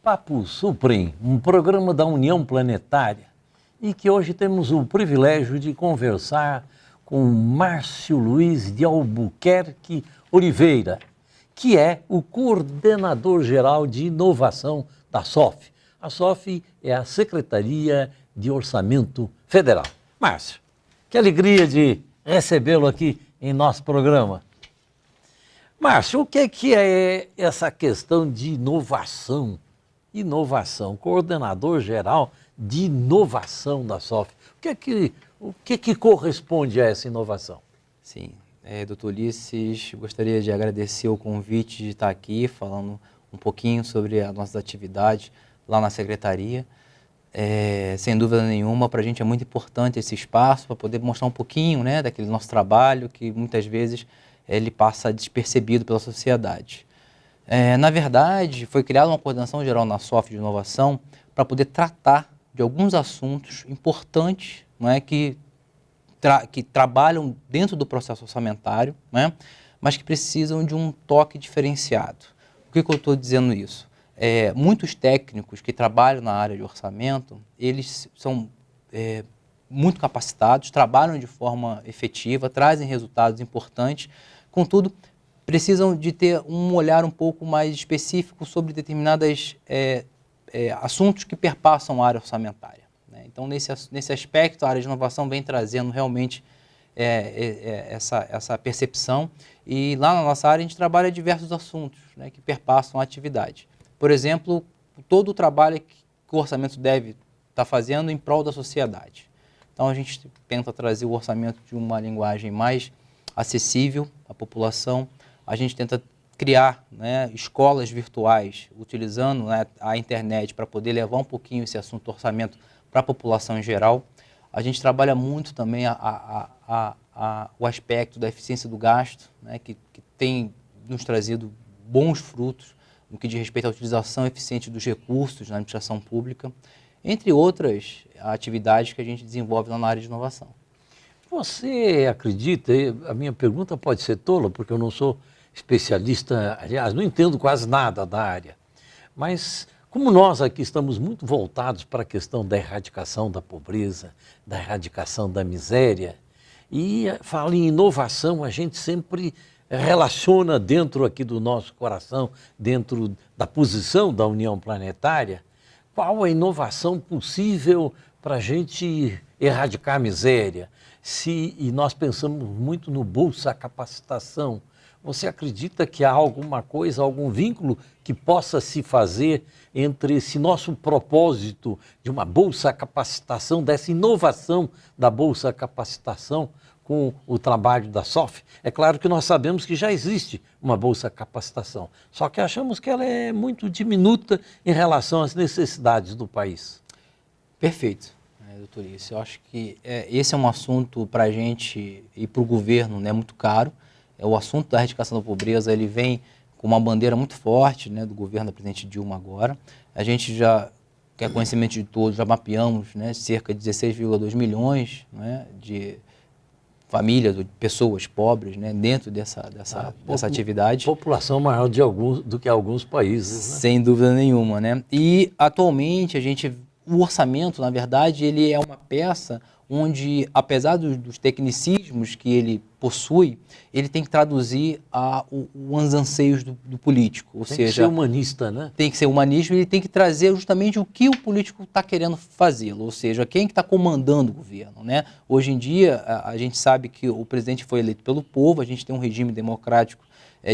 Papo Suprem, um programa da União Planetária, e que hoje temos o privilégio de conversar com Márcio Luiz de Albuquerque Oliveira, que é o coordenador geral de inovação da SOF. A SOF é a Secretaria de Orçamento Federal. Márcio, que alegria de recebê-lo aqui em nosso programa. Márcio, o que é essa questão de inovação? Coordenador geral de inovação da SOF. O que corresponde a essa inovação? Sim, doutor Ulisses, gostaria de agradecer o convite de estar aqui falando um pouquinho sobre as nossas atividades lá na Secretaria. Sem dúvida nenhuma, para a gente é muito importante esse espaço para poder mostrar um pouquinho, né, daquele nosso trabalho que muitas vezes ele passa despercebido pela sociedade. Na verdade, foi criada uma coordenação geral na SOF de inovação para poder tratar de alguns assuntos importantes, não é, que trabalham dentro do processo orçamentário, né, mas que precisam de um toque diferenciado. Por que eu estou dizendo isso? Muitos técnicos que trabalham na área de orçamento, eles são muito capacitados, trabalham de forma efetiva, trazem resultados importantes, contudo, precisam de ter um olhar um pouco mais específico sobre determinados assuntos que perpassam a área orçamentária, né? Então, nesse aspecto, a área de inovação vem trazendo realmente essa percepção, e lá na nossa área a gente trabalha diversos assuntos, né, que perpassam a atividade. Por exemplo, todo o trabalho que o orçamento deve estar fazendo em prol da sociedade. Então, a gente tenta trazer o orçamento de uma linguagem mais acessível à população. A gente tenta criar, né, escolas virtuais, utilizando, né, a internet para poder levar um pouquinho esse assunto do orçamento para a população em geral. A gente trabalha muito também o aspecto da eficiência do gasto, né, que tem nos trazido bons frutos no que diz respeito à utilização eficiente dos recursos na administração pública, entre outras atividades que a gente desenvolve lá na área de inovação. Você acredita, a minha pergunta pode ser tola, porque eu não sou especialista, aliás, não entendo quase nada da área, mas como nós aqui estamos muito voltados para a questão da erradicação da pobreza, da erradicação da miséria, e fala em inovação, a gente sempre relaciona dentro aqui do nosso coração, dentro da posição da União Planetária, qual a inovação possível para a gente erradicar a miséria. E nós pensamos muito no Bolsa Capacitação. Você acredita que há alguma coisa, algum vínculo que possa se fazer entre esse nosso propósito de uma Bolsa Capacitação, dessa inovação da Bolsa Capacitação com o trabalho da SOF? É claro que nós sabemos que já existe uma Bolsa Capacitação, só que achamos que ela é muito diminuta em relação às necessidades do país. Perfeito, doutor Ulisses. Eu acho que esse é um assunto para a gente e para o governo, né, muito caro. O assunto da erradicação da pobreza, ele vem com uma bandeira muito forte, né, do governo da presidente Dilma agora. A gente já, que é conhecimento de todos, já mapeamos, né, cerca de 16,2 milhões, né, de famílias, de pessoas pobres, né, dentro dessa atividade. População maior do que alguns países, né? Sem dúvida nenhuma, né? E atualmente o orçamento, na verdade, ele é uma peça onde, apesar dos tecnicismos que ele possui, ele tem que traduzir os anseios do político. Ou seja, tem que ser humanista, né? Tem que ser humanista, e ele tem que trazer justamente o que o político está querendo fazê-lo, ou seja, quem que está comandando o governo, né? Hoje em dia, a gente sabe que o presidente foi eleito pelo povo, a gente tem um regime democrático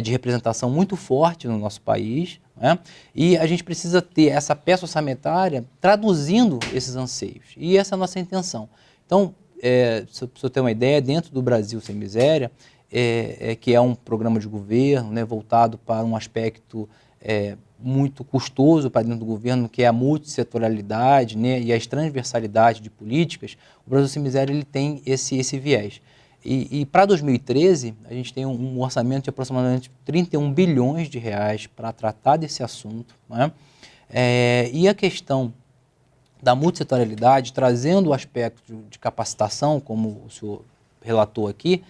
de representação muito forte no nosso país, né? E a gente precisa ter essa peça orçamentária traduzindo esses anseios, e essa é a nossa intenção. Então, se eu ter uma ideia, dentro do Brasil Sem Miséria, que é um programa de governo, né, voltado para um aspecto muito custoso para dentro do governo, que é a multissetorialidade, né, e a transversalidade de políticas, o Brasil Sem Miséria ele tem esse viés. E para 2013, a gente tem um orçamento de aproximadamente 31 bilhões de reais para tratar desse assunto, né? E a questão da multissetorialidade, trazendo o aspecto de capacitação, como o senhor relatou aqui,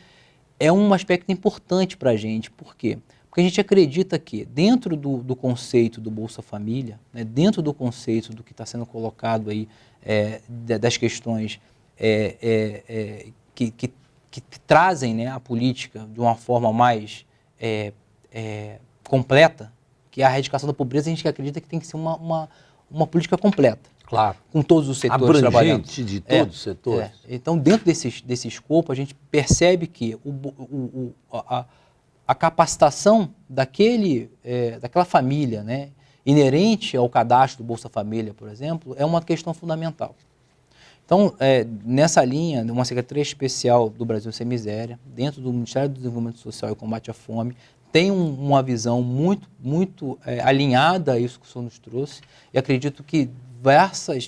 é um aspecto importante para a gente. Por quê? Porque a gente acredita que, dentro do conceito do Bolsa Família, né, dentro do conceito do que está sendo colocado aí, das questões que trazem, né, a política de uma forma mais completa, que é a erradicação da pobreza, a gente acredita que tem que ser uma política completa. Claro. Com todos os setores trabalhando. Abrangente de todos os setores. Então, dentro desse escopo, a gente percebe que a capacitação daquela família, né, inerente ao cadastro do Bolsa Família, por exemplo, é uma questão fundamental. Então, nessa linha, uma Secretaria Especial do Brasil Sem Miséria, dentro do Ministério do Desenvolvimento Social e Combate à Fome, tem uma visão muito alinhada a isso que o senhor nos trouxe, e acredito que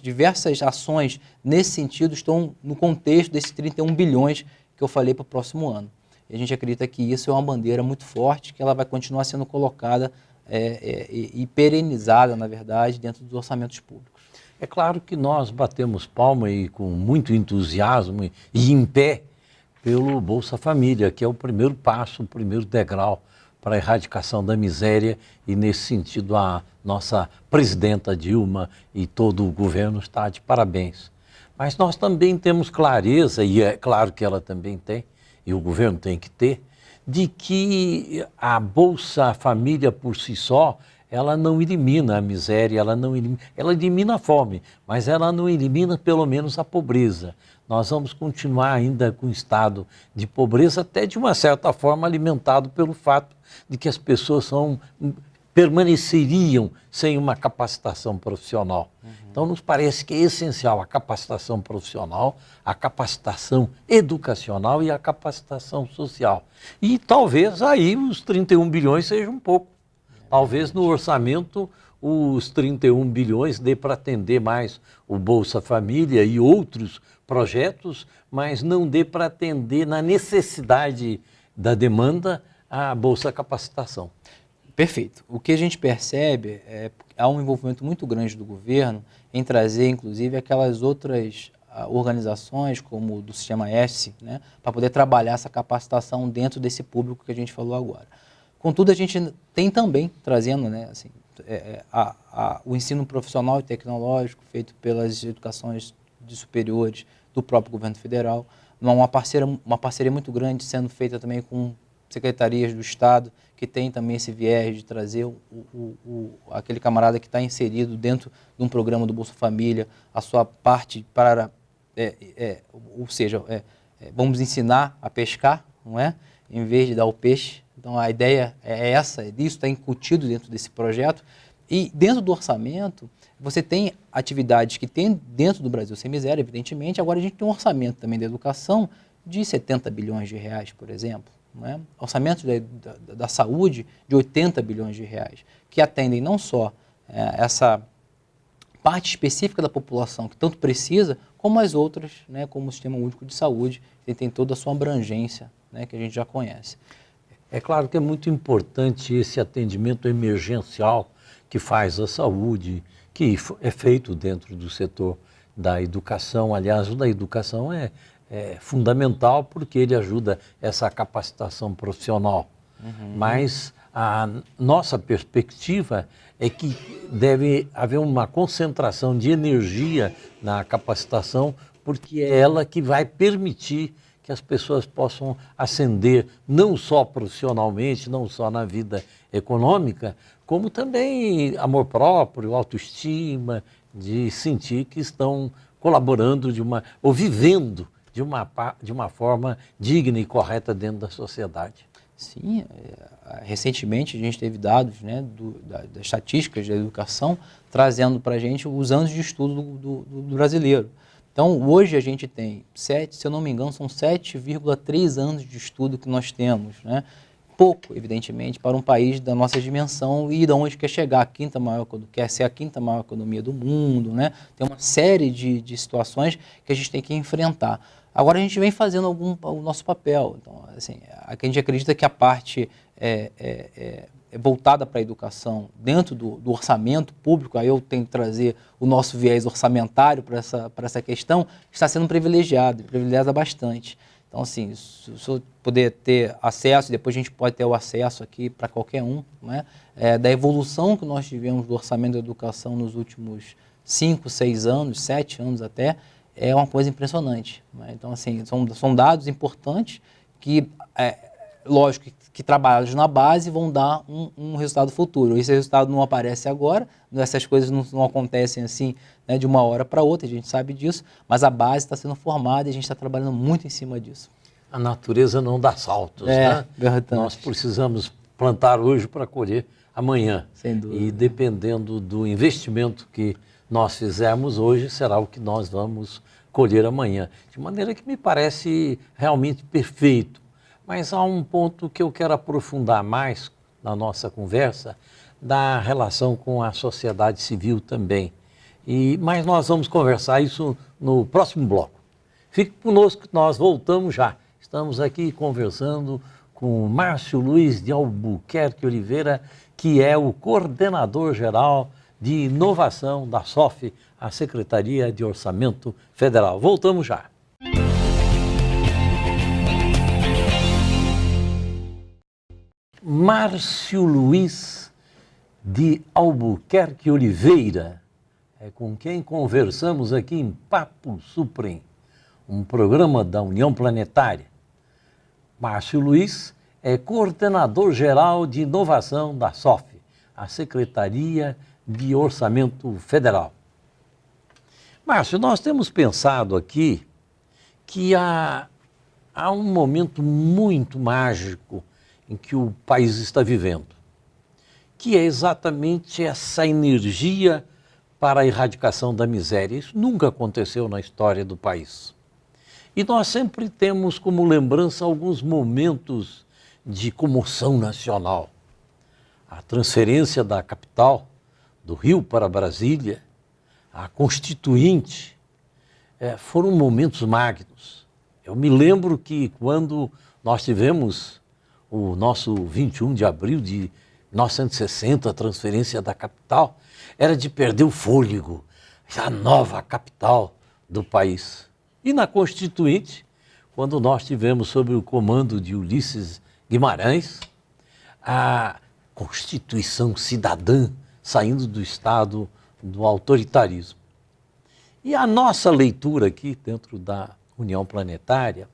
diversas ações nesse sentido estão no contexto desses 31 bilhões que eu falei para o próximo ano. E a gente acredita que isso é uma bandeira muito forte, que ela vai continuar sendo colocada e perenizada, na verdade, dentro dos orçamentos públicos. É claro que nós batemos palma e com muito entusiasmo e em pé pelo Bolsa Família, que é o primeiro passo, o primeiro degrau para a erradicação da miséria, e nesse sentido a nossa presidenta Dilma e todo o governo está de parabéns. Mas nós também temos clareza, e é claro que ela também tem, e o governo tem que ter, de que a Bolsa Família por si só, ela não elimina a miséria, ela elimina a fome, mas ela não elimina pelo menos a pobreza. Nós vamos continuar ainda com o estado de pobreza, até de uma certa forma alimentado pelo fato de que as pessoas permaneceriam sem uma capacitação profissional. Então, nos parece que é essencial a capacitação profissional, a capacitação educacional e a capacitação social. E talvez aí os 31 bilhões seja um pouco. Talvez no orçamento os 31 bilhões dê para atender mais o Bolsa Família e outros projetos, mas não dê para atender na necessidade da demanda a Bolsa Capacitação. Perfeito. O que a gente percebe há um envolvimento muito grande do governo em trazer, inclusive, aquelas outras organizações, como o do Sistema S, né, para poder trabalhar essa capacitação dentro desse público que a gente falou agora. Contudo, a gente tem também trazendo, né, assim, o ensino profissional e tecnológico feito pelas educações de superiores do próprio governo federal, uma parceria muito grande sendo feita também com secretarias do Estado, que tem também esse viés de trazer aquele camarada que está inserido dentro de um programa do Bolsa Família, a sua parte para, ou seja, vamos ensinar a pescar, não é? Em vez de dar o peixe. Então a ideia é essa, isso está incutido dentro desse projeto. E dentro do orçamento, você tem atividades que tem dentro do Brasil Sem Miséria, evidentemente. Agora a gente tem um orçamento também da educação de 70 bilhões de reais, por exemplo. Não é? Orçamentos da saúde de 80 bilhões de reais, que atendem não só essa parte específica da população que tanto precisa, como as outras, né, como o Sistema Único de Saúde, que tem toda a sua abrangência, né, que a gente já conhece. É claro que é muito importante esse atendimento emergencial que faz a saúde, que é feito dentro do setor da educação. Aliás, o da educação é fundamental porque ele ajuda essa capacitação profissional. Mas a nossa perspectiva é que deve haver uma concentração de energia na capacitação, porque é ela que vai permitir que as pessoas possam ascender não só profissionalmente, não só na vida econômica, como também amor próprio, autoestima, de sentir que estão colaborando ou vivendo de uma forma digna e correta dentro da sociedade. Sim, recentemente a gente teve dados, né, das estatísticas da educação trazendo para a gente os anos de estudo do brasileiro. Então, hoje a gente tem se eu não me engano, são 7,3 anos de estudo que nós temos, né? Pouco, evidentemente, para um país da nossa dimensão e de onde quer chegar, quer ser a quinta maior economia do mundo, né? Tem uma série de situações que a gente tem que enfrentar. Agora a gente vem fazendo o nosso papel. Então, assim, a gente acredita que a parte voltada para a educação dentro do orçamento público, aí eu tenho que trazer o nosso viés orçamentário para essa questão, está sendo privilegiada bastante. Então, assim, se eu puder ter acesso, depois a gente pode ter o acesso aqui para qualquer um, né, da evolução que nós tivemos do orçamento da educação nos últimos 5, 6 anos, 7 anos até, é uma coisa impressionante. Né? Então, assim, são dados importantes que, lógico, que trabalhados na base vão dar um resultado futuro. Esse resultado não aparece agora, essas coisas não acontecem assim, né, de uma hora para outra, a gente sabe disso, mas a base está sendo formada e a gente está trabalhando muito em cima disso. A natureza não dá saltos, né? Verdade. Nós precisamos plantar hoje para colher amanhã. Sem dúvida. E dependendo do investimento que nós fizermos hoje, será o que nós vamos colher amanhã. De maneira que me parece realmente perfeito. Mas há um ponto que eu quero aprofundar mais na nossa conversa, da relação com a sociedade civil também. Mas nós vamos conversar isso no próximo bloco. Fique conosco que nós voltamos já. Estamos aqui conversando com Márcio Luiz de Albuquerque Oliveira, que é o coordenador geral de inovação da SOF, a Secretaria de Orçamento Federal. Voltamos já. Márcio Luiz de Albuquerque Oliveira, é com quem conversamos aqui em Papo Suprem, um programa da União Planetária. Márcio Luiz é coordenador geral de inovação da SOF, a Secretaria de Orçamento Federal. Márcio, nós temos pensado aqui que há um momento muito mágico em que o país está vivendo, que é exatamente essa energia para a erradicação da miséria. Isso nunca aconteceu na história do país. E nós sempre temos como lembrança alguns momentos de comoção nacional. A transferência da capital, do Rio para Brasília, a Constituinte, foram momentos magnos. Eu me lembro que quando nós tivemos o nosso 21 de abril de 1960, a transferência da capital, era de perder o fôlego, a nova capital do país. E na Constituinte, quando nós tivemos sob o comando de Ulisses Guimarães, a Constituição cidadã saindo do estado do autoritarismo. E a nossa leitura aqui, dentro da União Planetária,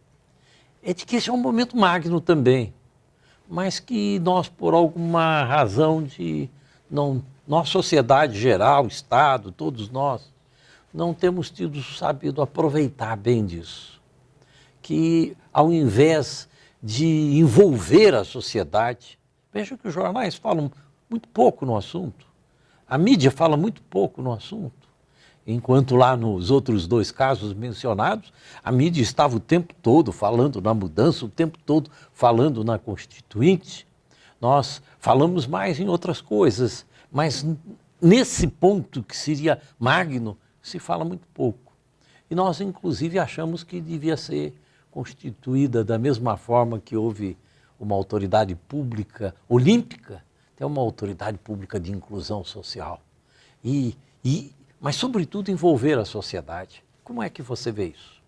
é de que esse é um momento magno também, mas que nós, por alguma razão nossa sociedade geral, Estado, todos nós, não temos sabido aproveitar bem disso. Que ao invés de envolver a sociedade, veja que os jornais falam muito pouco no assunto, a mídia fala muito pouco no assunto, enquanto lá nos outros dois casos mencionados, a mídia estava o tempo todo falando na mudança, o tempo todo falando na Constituinte. Nós falamos mais em outras coisas, mas nesse ponto que seria magno, se fala muito pouco. E nós, inclusive, achamos que devia ser constituída da mesma forma que houve uma autoridade pública olímpica, tem uma autoridade pública de inclusão social. Mas, sobretudo, envolver a sociedade. Como é que você vê isso?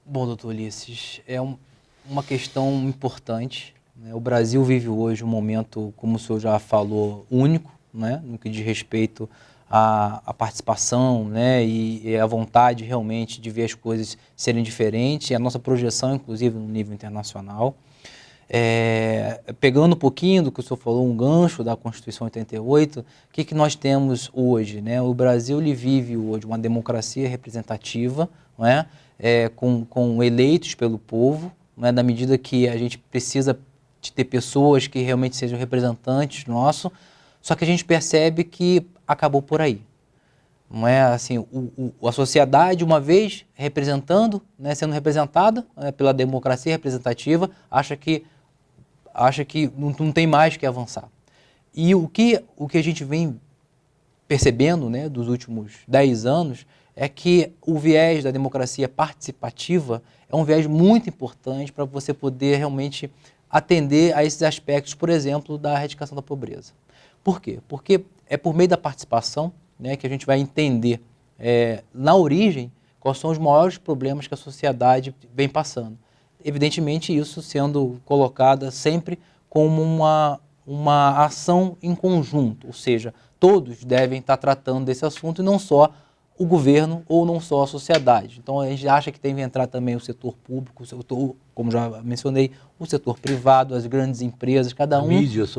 Bom, doutor Ulisses, é uma questão importante. Né? O Brasil vive hoje um momento, como o senhor já falou, único, né? No que diz respeito à participação, né? E a vontade realmente de ver as coisas serem diferentes, e a nossa projeção, inclusive, no nível internacional. Pegando um pouquinho do que o senhor falou, um gancho da Constituição 88, o que nós temos hoje? Né? O Brasil ele vive hoje uma democracia representativa, não é? Com eleitos pelo povo, não é? Na medida que a gente precisa de ter pessoas que realmente sejam representantes nossos, só que a gente percebe que acabou por aí. Não é assim, a sociedade, uma vez representando, né, sendo representada, né, pela democracia representativa, acha que não tem mais que avançar. E o que a gente vem percebendo, né, dos últimos 10 anos é que o viés da democracia participativa é um viés muito importante para você poder realmente atender a esses aspectos, por exemplo, da erradicação da pobreza. Por quê? Porque é por meio da participação, né, que a gente vai entender na origem quais são os maiores problemas que a sociedade vem passando. Evidentemente, isso sendo colocada sempre como uma ação em conjunto, ou seja, todos devem estar tratando desse assunto e não só o governo ou não só a sociedade. Então, a gente acha que tem que entrar também o setor público, o setor, como já mencionei, o setor privado, as grandes empresas, cada um,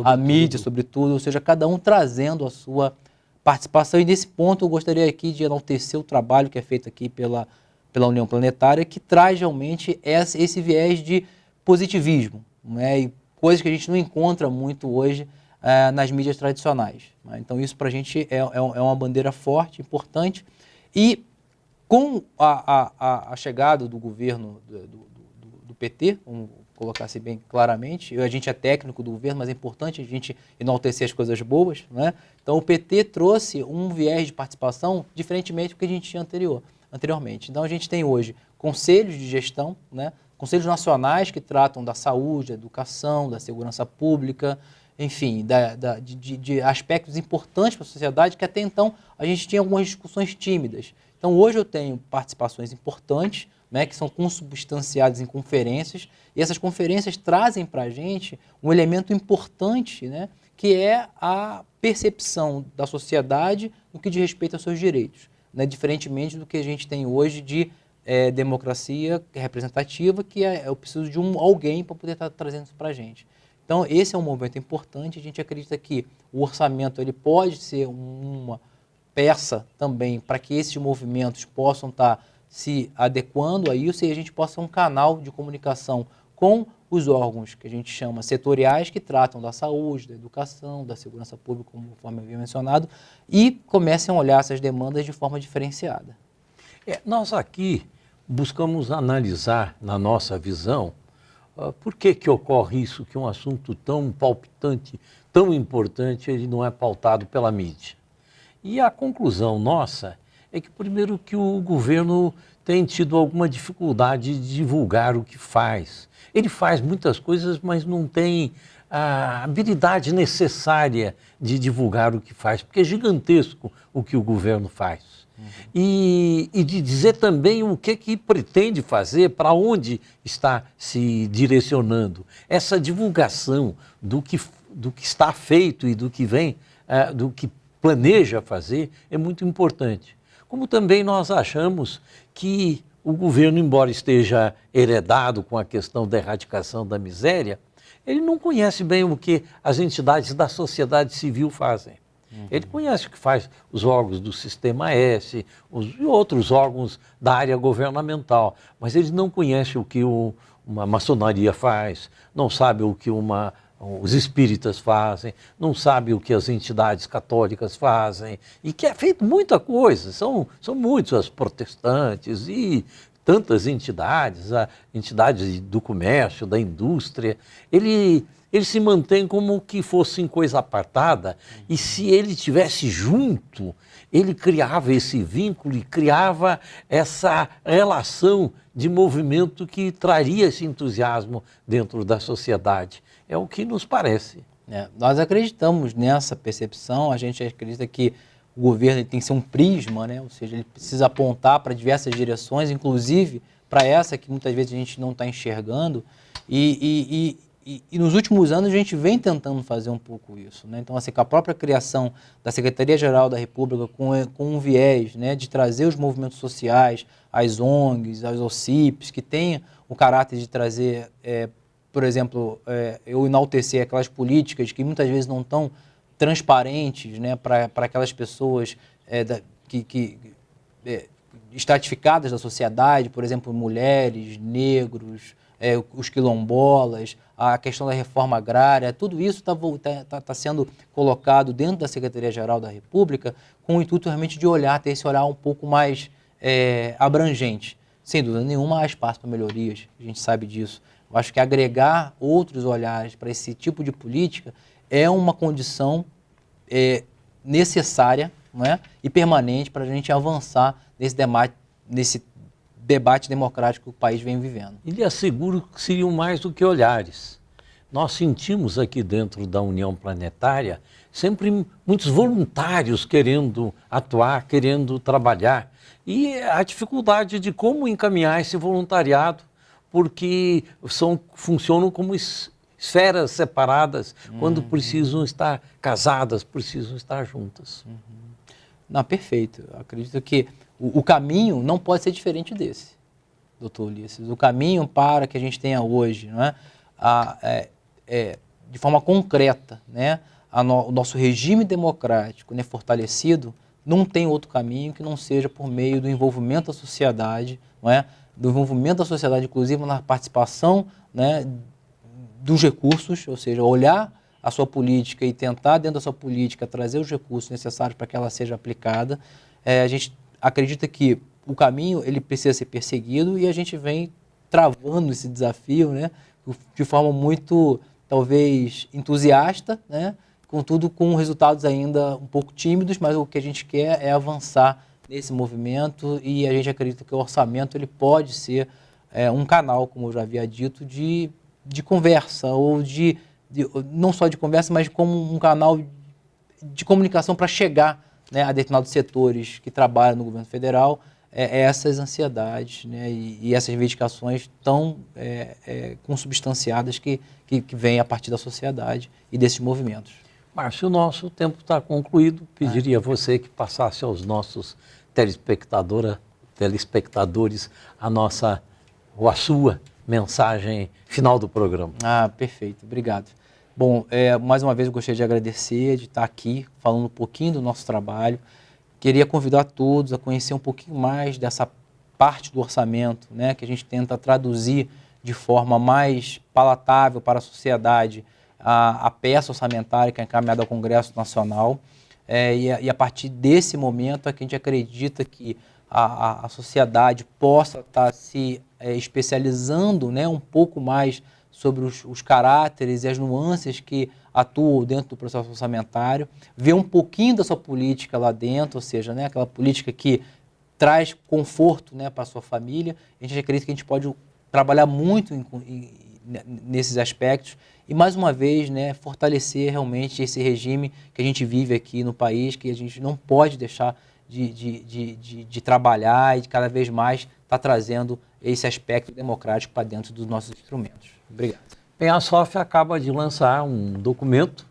a mídia, sobretudo, ou seja, cada um trazendo a sua participação. E nesse ponto eu gostaria aqui de enaltecer o trabalho que é feito aqui pela União Planetária, que traz realmente esse viés de positivismo, né? E coisas que a gente não encontra muito hoje nas mídias tradicionais, né? Então isso para a gente é uma bandeira forte, importante. E com a chegada do governo do PT, vamos colocar assim bem claramente, a gente é técnico do governo, mas é importante a gente enaltecer as coisas boas, né? Então o PT trouxe um viés de participação diferentemente do que a gente tinha anteriormente. Então a gente tem hoje conselhos de gestão, né? Conselhos nacionais que tratam da saúde, da educação, da segurança pública, enfim, de aspectos importantes para a sociedade que até então a gente tinha algumas discussões tímidas. Então hoje eu tenho participações importantes, né, que são consubstanciadas em conferências, e essas conferências trazem para a gente um elemento importante, né, que é a percepção da sociedade no que diz respeito aos seus direitos, né, diferentemente do que a gente tem hoje de democracia representativa, que eu preciso de alguém para poder estar trazendo isso para a gente. Então, esse é um movimento importante. A gente acredita que o orçamento ele pode ser uma peça também para que esses movimentos possam estar se adequando a isso e a gente possa ser um canal de comunicação com os órgãos que a gente chama setoriais, que tratam da saúde, da educação, da segurança pública, conforme eu havia mencionado, e comecem a olhar essas demandas de forma diferenciada. Nós aqui buscamos analisar, na nossa visão, por que ocorre isso, que um assunto tão palpitante, tão importante, ele não é pautado pela mídia. E a conclusão nossa é que, primeiro, que o governo tem tido alguma dificuldade de divulgar o que faz. Ele faz muitas coisas, mas não tem a habilidade necessária de divulgar o que faz, porque é gigantesco o que o governo faz. E de dizer também o que pretende fazer, para onde está se direcionando. Essa divulgação do que está feito e do que vem, do que planeja fazer, é muito importante. Como também nós achamos que o governo, embora esteja heredado com a questão da erradicação da miséria, ele não conhece bem o que as entidades da sociedade civil fazem. Ele conhece o que faz os órgãos do Sistema S e outros órgãos da área governamental, mas ele não conhece o que uma maçonaria faz, não sabe o que os espíritas fazem, não sabe o que as entidades católicas fazem, e que é feito muita coisa, são muitos as protestantes e tantas entidades, entidades do comércio, da indústria. Ele se mantém como que fosse em coisa apartada, e se ele estivesse junto, ele criava esse vínculo e criava essa relação de movimento que traria esse entusiasmo dentro da sociedade. É o que nos parece. Nós acreditamos nessa percepção, a gente acredita que o governo tem que ser um prisma, né? Ou seja, ele precisa apontar para diversas direções, inclusive para essa que muitas vezes a gente não está enxergando, e nos últimos anos a gente vem tentando fazer um pouco isso, né? Então, assim, com a própria criação da Secretaria-Geral da República, com um viés, né, de trazer os movimentos sociais, as ONGs, as OCIPs, que tenham o caráter de trazer, por exemplo, eu enaltecer aquelas políticas que muitas vezes não estão transparentes, né, para aquelas pessoas estratificadas da sociedade, por exemplo, mulheres, negros, os quilombolas, a questão da reforma agrária, tudo isso está sendo colocado dentro da Secretaria-Geral da República com o intuito realmente de ter esse olhar um pouco mais abrangente. Sem dúvida nenhuma, há espaço para melhorias, a gente sabe disso. Eu acho que agregar outros olhares para esse tipo de política é uma condição necessária, não é? E permanente para a gente avançar nesse debate democrático que o país vem vivendo. E lhe asseguro que seriam mais do que olhares. Nós sentimos aqui dentro da União Planetária sempre muitos voluntários querendo atuar, querendo trabalhar. E a dificuldade de como encaminhar esse voluntariado, porque funcionam como esferas separadas, quando precisam estar casadas, precisam estar juntas. Não, perfeito. Eu acredito que o caminho não pode ser diferente desse, doutor Ulisses. O caminho para que a gente tenha hoje, não é? De forma concreta, né? O nosso regime democrático, né, fortalecido, não tem outro caminho que não seja por meio do envolvimento da sociedade, não é? Do envolvimento da sociedade, inclusive na participação, né, dos recursos, ou seja, olhar a sua política e tentar, dentro da sua política, trazer os recursos necessários para que ela seja aplicada. A gente acredita que o caminho ele precisa ser perseguido e a gente vem travando esse desafio, né, de forma muito, talvez, entusiasta, né, contudo com resultados ainda um pouco tímidos, mas o que a gente quer é avançar nesse movimento e a gente acredita que o orçamento ele pode ser um canal, como eu já havia dito, de conversa, ou não só de conversa, mas como um canal de comunicação para chegar, né, a determinados setores que trabalham no governo federal, essas ansiedades, né, e essas reivindicações tão consubstanciadas que vêm a partir da sociedade e desses movimentos. Márcio, o nosso tempo está concluído. Pediria a você que passasse aos nossos telespectadores a sua mensagem final do programa. Perfeito. Obrigado. Bom, mais uma vez eu gostaria de agradecer, de estar aqui falando um pouquinho do nosso trabalho. Queria convidar todos a conhecer um pouquinho mais dessa parte do orçamento, né, que a gente tenta traduzir de forma mais palatável para a sociedade a peça orçamentária que é encaminhada ao Congresso Nacional. E a partir desse momento é que a gente acredita que a sociedade possa estar se especializando, né, um pouco mais sobre os caráteres e as nuances que atuam dentro do processo orçamentário, ver um pouquinho da sua política lá dentro, ou seja, né, aquela política que traz conforto, né, para a sua família. A gente acredita que a gente pode trabalhar muito nesses aspectos e, mais uma vez, né, fortalecer realmente esse regime que a gente vive aqui no país, que a gente não pode deixar de trabalhar e de cada vez mais estar trazendo esse aspecto democrático para dentro dos nossos instrumentos. Obrigado. Bem, a SOF acaba de lançar um documento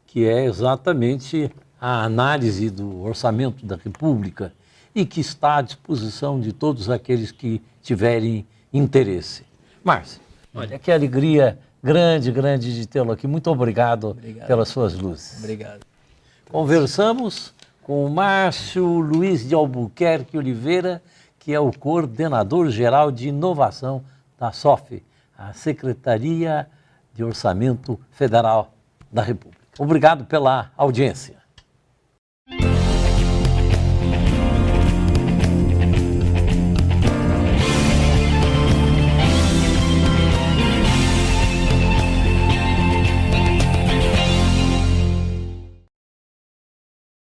que é exatamente a análise do orçamento da República e que está à disposição de todos aqueles que tiverem interesse. Márcio, olha, que alegria grande de tê-lo aqui. Muito obrigado pelas suas luzes. Obrigado. Conversamos com o Márcio Luiz de Albuquerque Oliveira, que é o coordenador-geral de inovação da SOF, a Secretaria de Orçamento Federal da República. Obrigado pela audiência.